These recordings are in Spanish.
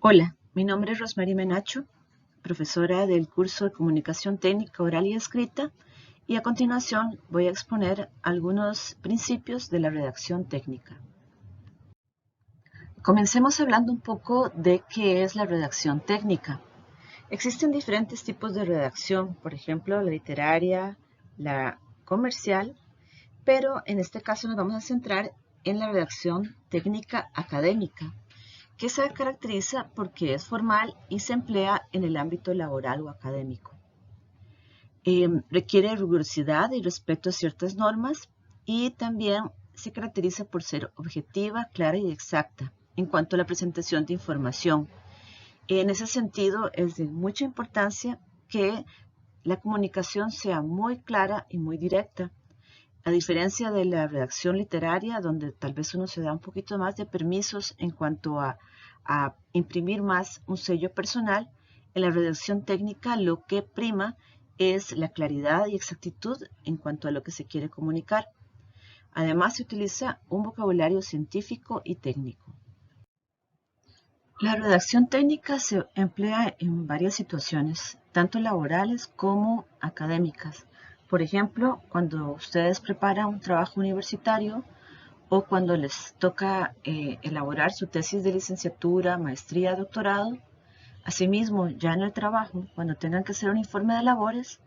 Hola, mi nombre es Rosmary Menacho, profesora del curso de Comunicación Técnica Oral y Escrita, y a continuación voy a exponer algunos principios de la redacción técnica. Comencemos hablando un poco de qué es la redacción técnica. Existen diferentes tipos de redacción, por ejemplo, la literaria, la comercial, pero en este caso nos vamos a centrar en la redacción técnica académica, que se caracteriza porque es formal y se emplea en el ámbito laboral o académico. Requiere rigurosidad y respeto a ciertas normas y también se caracteriza por ser objetiva, clara y exacta en cuanto a la presentación de información. En ese sentido, es de mucha importancia que la comunicación sea muy clara y muy directa, a diferencia de la redacción literaria, donde tal vez uno se da un poquito más de permisos en cuanto a imprimir más un sello personal. En la redacción técnica lo que prima es la claridad y exactitud en cuanto a lo que se quiere comunicar. Además, se utiliza un vocabulario científico y técnico. La redacción técnica se emplea en varias situaciones, tanto laborales como académicas. Por ejemplo, cuando ustedes preparan un trabajo universitario o cuando les toca elaborar su tesis de licenciatura, maestría, doctorado. Asimismo, ya en el trabajo, cuando tengan que hacer un informe de labores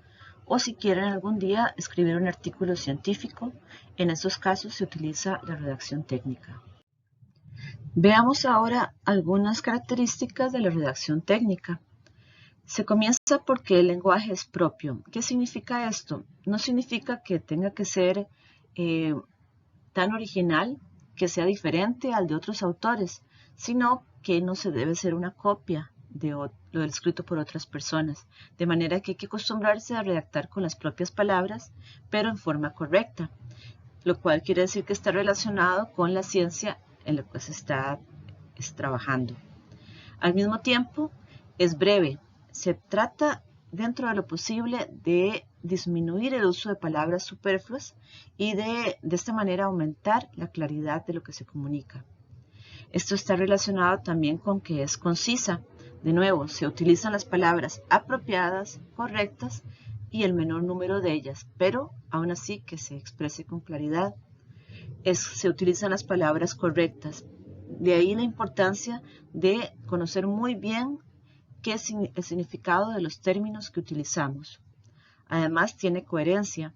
o si quieren algún día escribir un artículo científico, en esos casos se utiliza la redacción técnica. Veamos ahora algunas características de la redacción técnica. Se comienza porque el lenguaje es propio. ¿Qué significa esto? No significa que tenga que ser eh, tan original que sea diferente al de otros autores, sino que no se debe ser una copia de lo escrito por otras personas, de manera que hay que acostumbrarse a redactar con las propias palabras, pero en forma correcta, lo cual quiere decir que está relacionado con la ciencia en la que se está trabajando. Al mismo tiempo, es breve. Se trata, dentro de lo posible, de disminuir el uso de palabras superfluas y de esta manera aumentar la claridad de lo que se comunica. Esto está relacionado también con que es concisa. De nuevo, se utilizan las palabras apropiadas, correctas y el menor número de ellas, pero aún así que se exprese con claridad. Se utilizan las palabras correctas. De ahí la importancia de conocer muy bien qué es el significado de los términos que utilizamos. Además, tiene coherencia.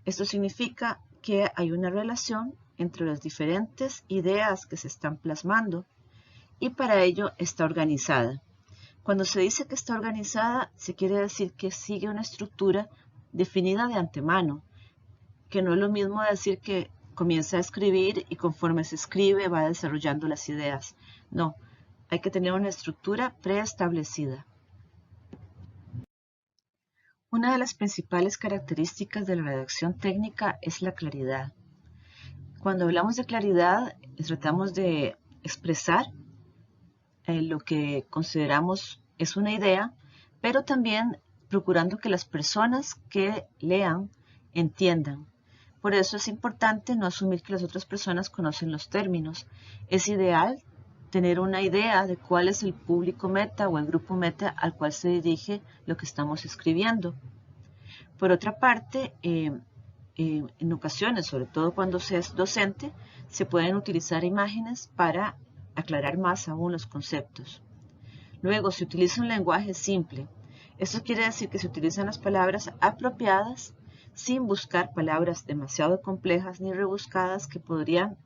Esto significa que hay una relación entre las diferentes ideas que se están plasmando y para ello está organizada. Cuando se dice que está organizada, se quiere decir que sigue una estructura definida de antemano, que no es lo mismo decir que comienza a escribir y conforme se escribe va desarrollando las ideas. No, hay que tener una estructura preestablecida. Una de las principales características de la redacción técnica es la claridad. Cuando hablamos de claridad, tratamos de expresar lo que consideramos es una idea, pero también procurando que las personas que lean entiendan. Por eso es importante no asumir que las otras personas conocen los términos. Es ideal tener una idea de cuál es el público meta o el grupo meta al cual se dirige lo que estamos escribiendo. Por otra parte, en ocasiones, sobre todo cuando se es docente, se pueden utilizar imágenes para aclarar más aún los conceptos. Luego, se utiliza un lenguaje simple. Esto quiere decir que se utilizan las palabras apropiadas sin buscar palabras demasiado complejas ni rebuscadas que podrían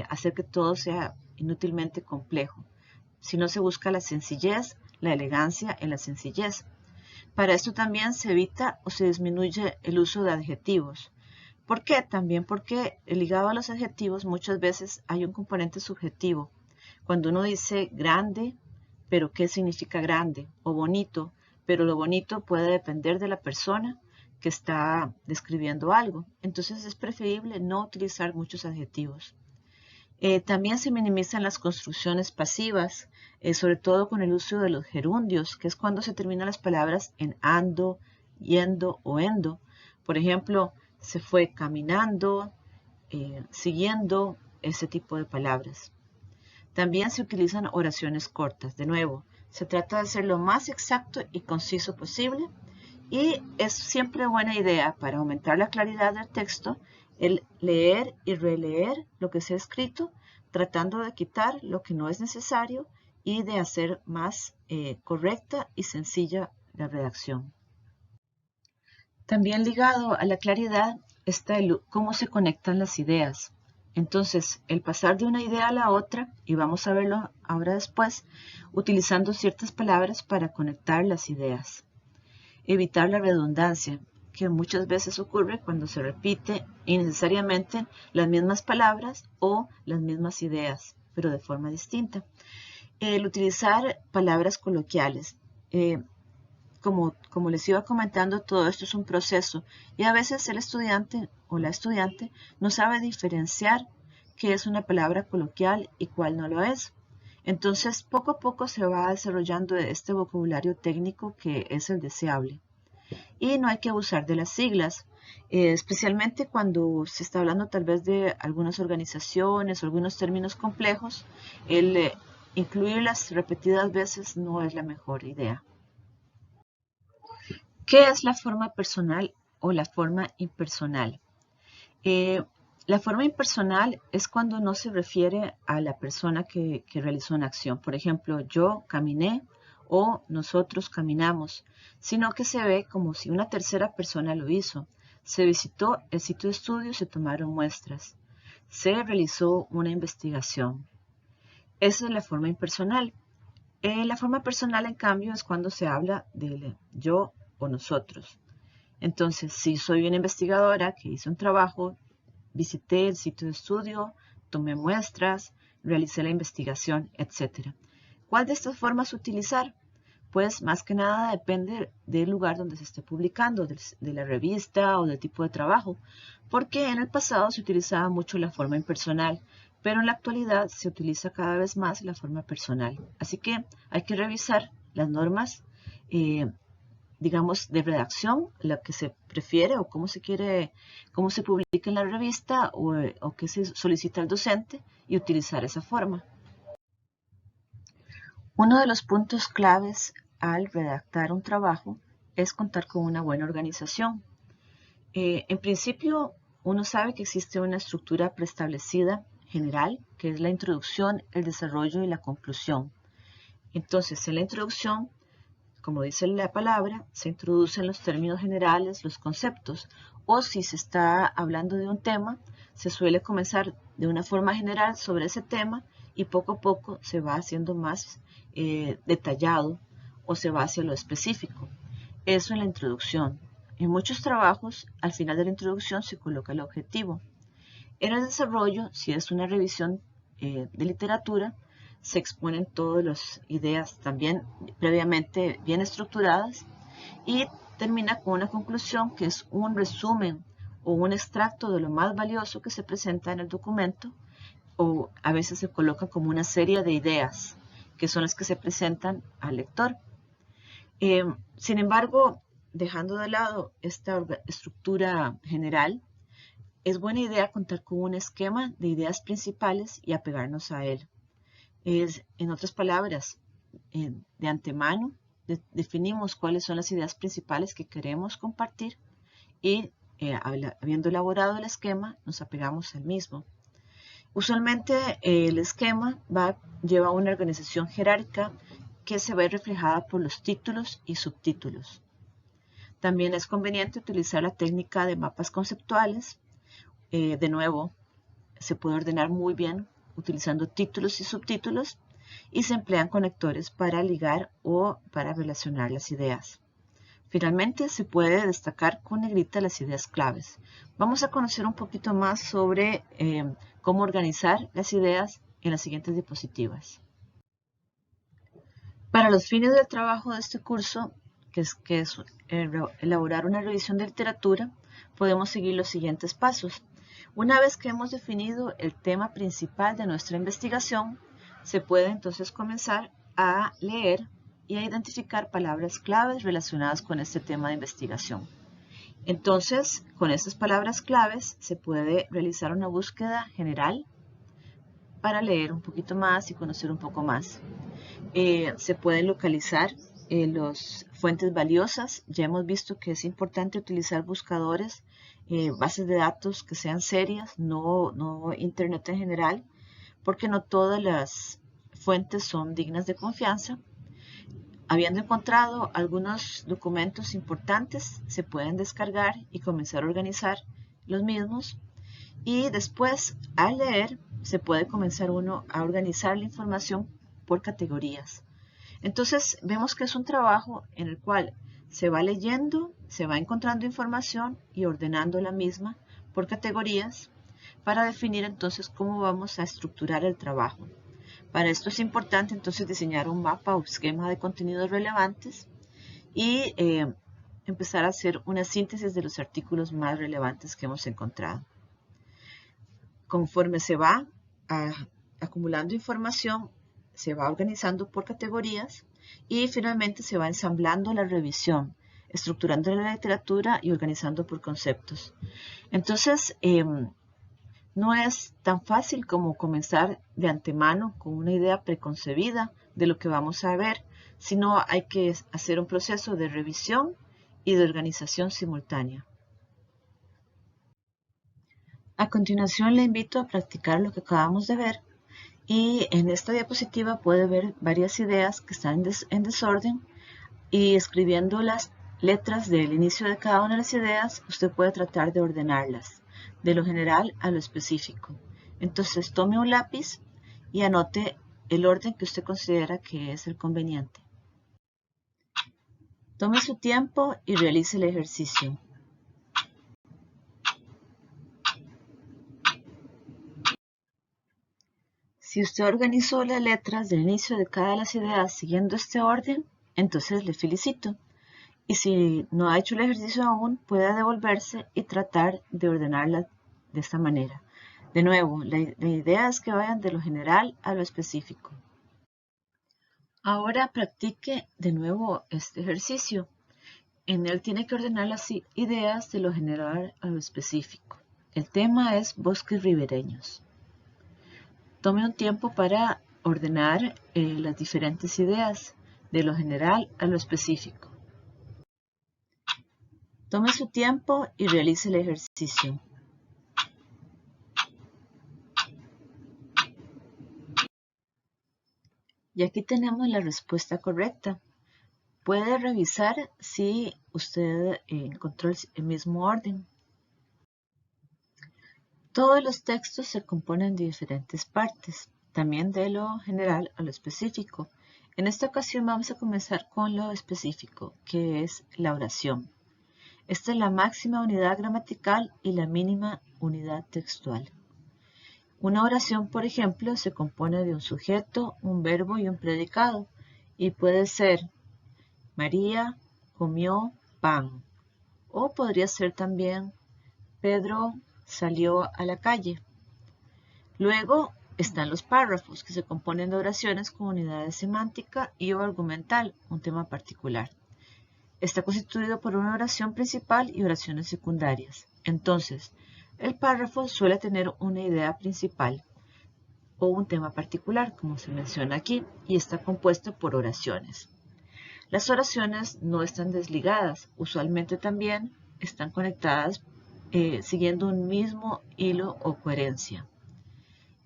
hacer que todo sea inútilmente complejo. Si no se busca la sencillez, la elegancia en la sencillez. Para esto también se evita o se disminuye el uso de adjetivos. ¿Por qué? También porque ligado a los adjetivos muchas veces hay un componente subjetivo. Cuando uno dice grande, pero ¿qué significa grande? O bonito, pero lo bonito puede depender de la persona que está describiendo algo. Entonces es preferible no utilizar muchos adjetivos. También se minimizan las construcciones pasivas, sobre todo con el uso de los gerundios, que es cuando se terminan las palabras en ando, yendo o endo. Por ejemplo, se fue caminando, siguiendo, ese tipo de palabras. También se utilizan oraciones cortas. De nuevo, se trata de ser lo más exacto y conciso posible, y es siempre buena idea para aumentar la claridad del texto el leer y releer lo que se ha escrito, tratando de quitar lo que no es necesario y de hacer más correcta y sencilla la redacción. También ligado a la claridad está cómo se conectan las ideas. Entonces, el pasar de una idea a la otra, y vamos a verlo ahora después, utilizando ciertas palabras para conectar las ideas. Evitar la redundancia, que muchas veces ocurre cuando se repite innecesariamente las mismas palabras o las mismas ideas, pero de forma distinta. El utilizar palabras coloquiales. Como les iba comentando, todo esto es un proceso y a veces el estudiante o la estudiante no sabe diferenciar qué es una palabra coloquial y cuál no lo es. Entonces, poco a poco se va desarrollando este vocabulario técnico que es el deseable. Y no hay que abusar de las siglas, especialmente cuando se está hablando tal vez de algunas organizaciones o algunos términos complejos. El incluirlas repetidas veces no es la mejor idea. ¿Qué es la forma personal o la forma impersonal? La forma impersonal es cuando no se refiere a la persona que realizó una acción. Por ejemplo, yo caminé o nosotros caminamos, sino que se ve como si una tercera persona lo hizo. Se visitó el sitio de estudio, se tomaron muestras, se realizó una investigación. Esa es la forma impersonal. La forma personal, en cambio, es cuando se habla de yo o nosotros. Entonces, si soy una investigadora que hizo un trabajo, visité el sitio de estudio, tomé muestras, realicé la investigación, etc. ¿Cuál de estas formas utilizar? Pues más que nada depende del lugar donde se esté publicando, de la revista o del tipo de trabajo, porque en el pasado se utilizaba mucho la forma impersonal, pero en la actualidad se utiliza cada vez más la forma personal. Así que hay que revisar las normas, digamos, de redacción, la que se prefiere o cómo se quiere, cómo se publica en la revista o qué se solicita al docente y utilizar esa forma. Uno de los puntos claves al redactar un trabajo es contar con una buena organización. En principio, uno sabe que existe una estructura preestablecida general, que es la introducción, el desarrollo y la conclusión. Entonces, en la introducción, como dice la palabra, se introducen los términos generales, los conceptos, o si se está hablando de un tema, se suele comenzar de una forma general sobre ese tema y poco a poco se va haciendo más detallado o se va hacia lo específico. Eso en la introducción. En muchos trabajos, al final de la introducción se coloca el objetivo. En el desarrollo, si es una revisión de literatura, se exponen todas las ideas también previamente bien estructuradas y termina con una conclusión que es un resumen o un extracto de lo más valioso que se presenta en el documento, o a veces se coloca como una serie de ideas que son las que se presentan al lector. Sin embargo, dejando de lado esta estructura general, es buena idea contar con un esquema de ideas principales y apegarnos a él. En otras palabras, de antemano definimos cuáles son las ideas principales que queremos compartir y habiendo elaborado el esquema, nos apegamos al mismo. Usualmente el esquema lleva una organización jerárquica que se ve reflejada por los títulos y subtítulos. También es conveniente utilizar la técnica de mapas conceptuales. De nuevo, se puede ordenar muy bien utilizando títulos y subtítulos y se emplean conectores para ligar o para relacionar las ideas. Finalmente, se puede destacar con negrita las ideas claves. Vamos a conocer un poquito más sobre cómo organizar las ideas en las siguientes diapositivas. Para los fines del trabajo de este curso, que es elaborar una revisión de literatura, podemos seguir los siguientes pasos. Una vez que hemos definido el tema principal de nuestra investigación, se puede entonces comenzar a leer y a identificar palabras claves relacionadas con este tema de investigación. Entonces, con estas palabras claves se puede realizar una búsqueda general para leer un poquito más y conocer un poco más. Se pueden localizar las fuentes valiosas. Ya hemos visto que es importante utilizar buscadores, bases de datos que sean serias, no Internet en general, porque no todas las fuentes son dignas de confianza. Habiendo encontrado algunos documentos importantes, se pueden descargar y comenzar a organizar los mismos. Y después, al leer, se puede comenzar uno a organizar la información por categorías. Entonces, vemos que es un trabajo en el cual se va leyendo, se va encontrando información y ordenando la misma por categorías para definir entonces cómo vamos a estructurar el trabajo. Para esto es importante entonces diseñar un mapa o esquema de contenidos relevantes y empezar a hacer una síntesis de los artículos más relevantes que hemos encontrado. Conforme se va acumulando información, se va organizando por categorías y finalmente se va ensamblando la revisión, estructurando la literatura y organizando por conceptos. Entonces, no es tan fácil como comenzar de antemano con una idea preconcebida de lo que vamos a ver, sino hay que hacer un proceso de revisión y de organización simultánea. A continuación le invito a practicar lo que acabamos de ver y en esta diapositiva puede ver varias ideas que están en desorden y escribiendo las letras del inicio de cada una de las ideas, usted puede tratar de ordenarlas, de lo general a lo específico. Entonces tome un lápiz y anote el orden que usted considera que es el conveniente. Tome su tiempo y realice el ejercicio. Si usted organizó las letras del inicio de cada de las ideas siguiendo este orden, entonces le felicito. Y si no ha hecho el ejercicio aún, puede devolverse y tratar de ordenarlas de esta manera. De nuevo, la idea es que vayan de lo general a lo específico. Ahora practique de nuevo este ejercicio. En él tiene que ordenar las ideas de lo general a lo específico. El tema es bosques ribereños. Tome un tiempo para ordenar las diferentes ideas de lo general a lo específico. Tome su tiempo y realice el ejercicio. Y aquí tenemos la respuesta correcta. Puede revisar si usted encontró el mismo orden. Todos los textos se componen de diferentes partes, también de lo general a lo específico. En esta ocasión vamos a comenzar con lo específico, que es la oración. Esta es la máxima unidad gramatical y la mínima unidad textual. Una oración, por ejemplo, se compone de un sujeto, un verbo y un predicado, y puede ser María comió pan, o podría ser también Pedro salió a la calle. Luego están los párrafos, que se componen de oraciones con unidades semántica y o argumental, un tema particular. Está constituido por una oración principal y oraciones secundarias. Entonces, el párrafo suele tener una idea principal o un tema particular, como se menciona aquí, y está compuesto por oraciones. Las oraciones no están desligadas, usualmente también están conectadas siguiendo un mismo hilo o coherencia.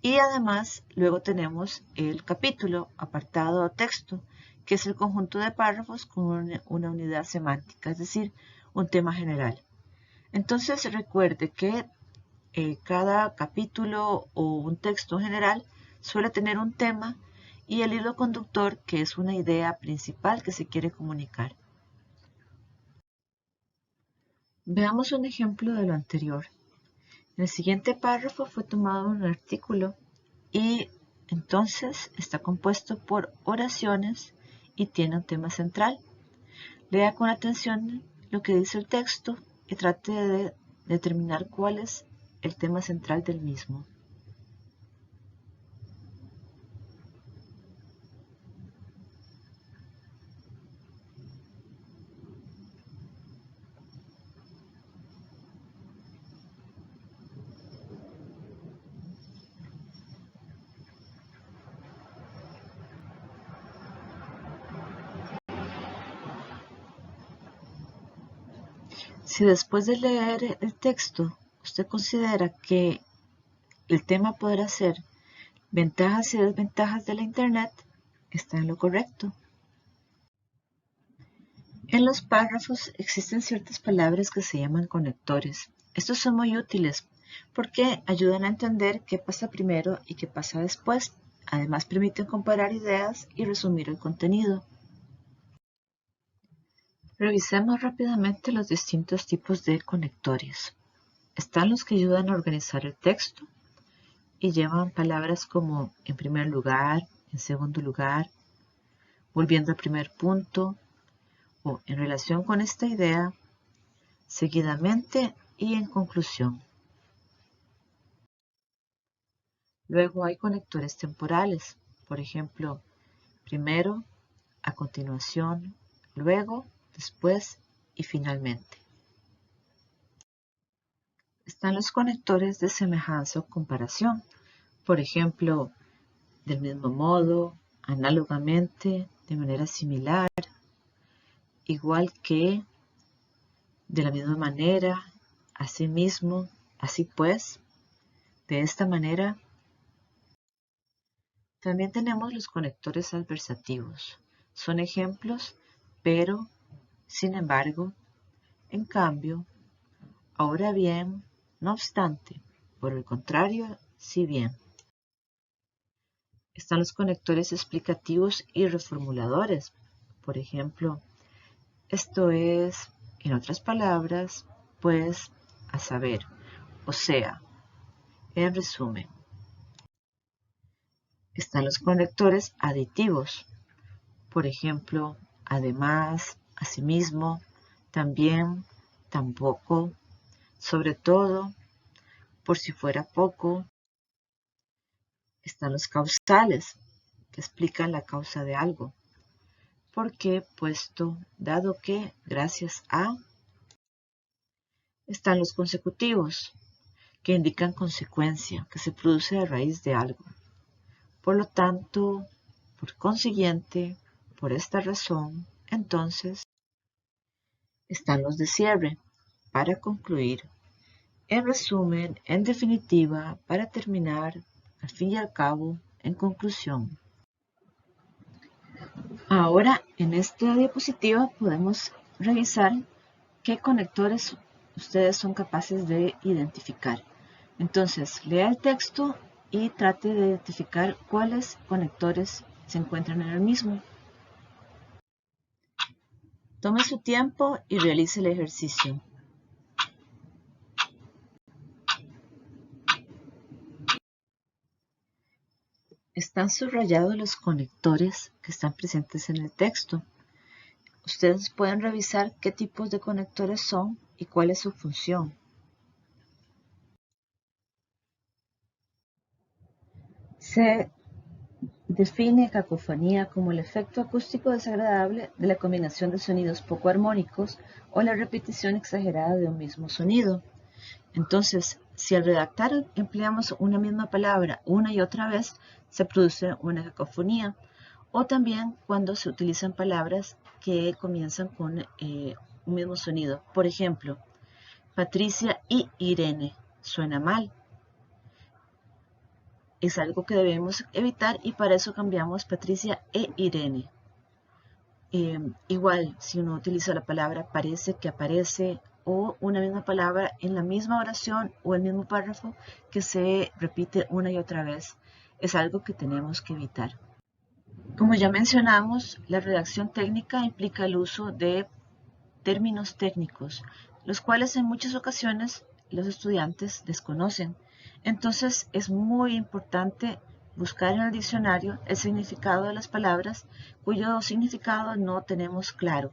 Y además, luego tenemos el capítulo, apartado o texto, que es el conjunto de párrafos con una unidad semántica, es decir, un tema general. Entonces, recuerde que cada capítulo o un texto general suele tener un tema y el hilo conductor, que es una idea principal que se quiere comunicar. Veamos un ejemplo de lo anterior. El siguiente párrafo fue tomado de un artículo y entonces está compuesto por oraciones y tiene un tema central. Lea con atención lo que dice el texto y trate de determinar cuál es el tema central del mismo. Si después de leer el texto usted considera que el tema podrá ser ventajas y desventajas de la Internet, está en lo correcto. En los párrafos existen ciertas palabras que se llaman conectores. Estos son muy útiles porque ayudan a entender qué pasa primero y qué pasa después. Además permiten comparar ideas y resumir el contenido. Revisemos rápidamente los distintos tipos de conectores. Están los que ayudan a organizar el texto y llevan palabras como en primer lugar, en segundo lugar, volviendo al primer punto o en relación con esta idea, seguidamente y en conclusión. Luego hay conectores temporales, por ejemplo, primero, a continuación, luego, después y finalmente. Están los conectores de semejanza o comparación, por ejemplo, del mismo modo, análogamente, de manera similar, igual que, de la misma manera, asimismo, así pues, de esta manera. También tenemos los conectores adversativos. Son ejemplos, pero, sin embargo, en cambio, ahora bien, no obstante, por el contrario, si bien. Están los conectores explicativos y reformuladores. Por ejemplo, esto es, en otras palabras, pues, a saber, o sea, en resumen. Están los conectores aditivos. Por ejemplo, además, asimismo, también, tampoco, sobre todo, por si fuera poco. Están los causales, que explican la causa de algo. ¿Por qué? Puesto, dado que, gracias a. Están los consecutivos, que indican consecuencia, que se produce a raíz de algo. Por lo tanto, por consiguiente, por esta razón, entonces, están los de cierre, para concluir, en resumen, en definitiva, para terminar, al fin y al cabo, en conclusión. Ahora, en esta diapositiva podemos revisar qué conectores ustedes son capaces de identificar. Entonces, lea el texto y trate de identificar cuáles conectores se encuentran en el mismo. Tome su tiempo y realice el ejercicio. Están subrayados los conectores que están presentes en el texto. Ustedes pueden revisar qué tipos de conectores son y cuál es su función. Se define cacofonía como el efecto acústico desagradable de la combinación de sonidos poco armónicos o la repetición exagerada de un mismo sonido. Entonces, si al redactar empleamos una misma palabra una y otra vez, se produce una cacofonía. O también cuando se utilizan palabras que comienzan con un mismo sonido. Por ejemplo, Patricia y Irene. Suena mal. Es algo que debemos evitar y para eso cambiamos Patricia e Irene. Igual, si uno utiliza la palabra parece, que aparece, o una misma palabra en la misma oración o el mismo párrafo que se repite una y otra vez, es algo que tenemos que evitar. Como ya mencionamos, la redacción técnica implica el uso de términos técnicos, los cuales en muchas ocasiones los estudiantes desconocen. Entonces es muy importante buscar en el diccionario el significado de las palabras cuyo significado no tenemos claro.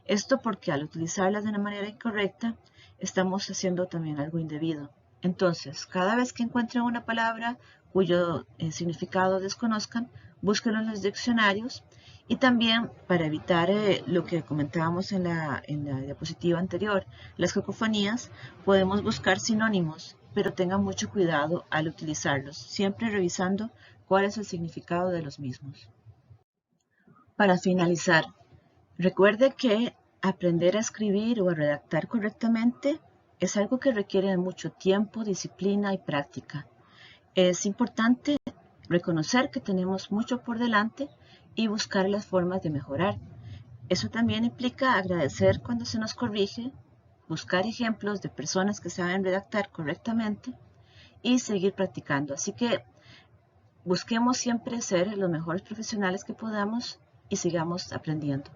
Esto porque al utilizarlas de una manera incorrecta estamos haciendo también algo indebido. Entonces, cada vez que encuentren una palabra cuyo significado desconozcan, búsquenlo en los diccionarios y también para evitar lo que comentábamos en la diapositiva anterior, las cacofonías, podemos buscar sinónimos, pero tengan mucho cuidado al utilizarlos, siempre revisando cuál es el significado de los mismos. Para finalizar, recuerde que aprender a escribir o a redactar correctamente es algo que requiere de mucho tiempo, disciplina y práctica. Es importante reconocer que tenemos mucho por delante y buscar las formas de mejorar. Eso también implica agradecer cuando se nos corrige, buscar ejemplos de personas que saben redactar correctamente y seguir practicando. Así que busquemos siempre ser los mejores profesionales que podamos y sigamos aprendiendo.